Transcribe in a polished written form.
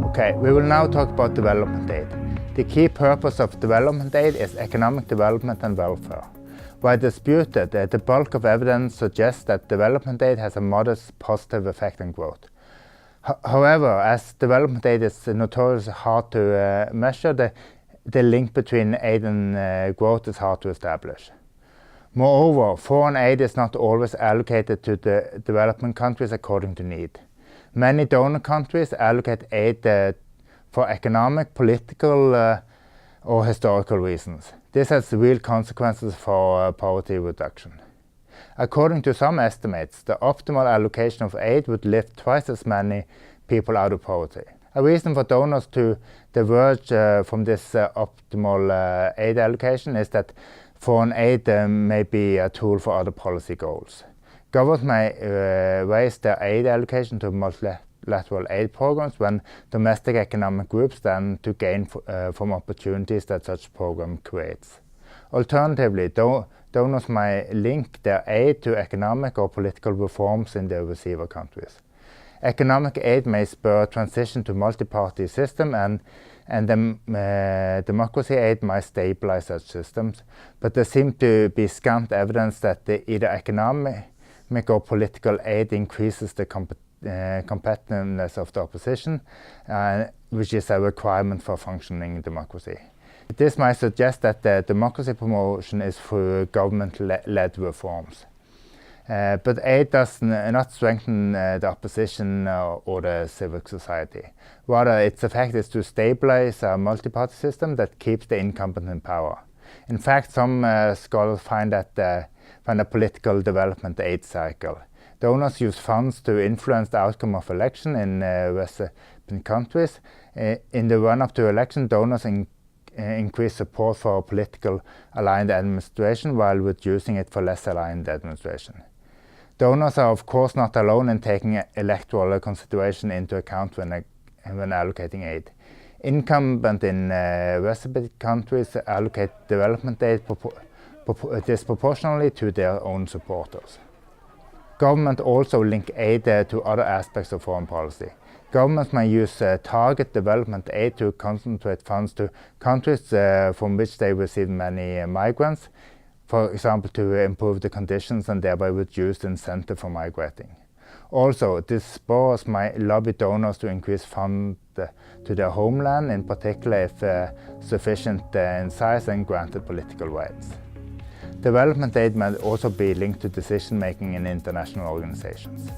Okay, we will now talk about development aid. The key purpose of development aid is economic development and welfare. While disputed, the bulk of evidence suggests that development aid has a modest positive effect on growth. However, as development aid is notoriously hard to measure, the link between aid and growth is hard to establish. Moreover, foreign aid is not always allocated to the developing countries according to need. Many donor countries allocate aid for economic, political, or historical reasons. This has real consequences for poverty reduction. According to some estimates, the optimal allocation of aid would lift twice as many people out of poverty. A reason for donors to diverge from this optimal aid allocation is that foreign aid may be a tool for other policy goals. Governments may raise their aid allocation to multilateral aid programs when domestic economic groups stand to gain from opportunities that such program creates. Alternatively, donors may link their aid to economic or political reforms in the receiver countries. Economic aid may spur transition to multi-party system and democracy aid might stabilize such systems, but there seems to be scant evidence that either economic or political aid increases the competitiveness of the opposition, which is a requirement for functioning democracy. This might suggest that the democracy promotion is through government-led reforms. But aid does not strengthen the opposition or the civic society. Rather, its effect is to stabilize a multi-party system that keeps the incumbent in power. In fact, some scholars find a political development aid cycle. Donors use funds to influence the outcome of election in recipient countries. In the run-up to election, donors increase support for political aligned administration while reducing it for less aligned administration. Donors are of course not alone in taking electoral consideration into account when allocating aid. Incumbent in recipient countries allocate development aid disproportionately to their own supporters. Government also link aid to other aspects of foreign policy. Governments may use target development aid to concentrate funds to countries from which they receive many migrants, for example to improve the conditions and thereby reduce the incentive for migrating. Also, diasporas might lobby donors to increase funds to their homeland, in particular if sufficient in size and granted political rights. Development aid may also be linked to decision-making in international organizations.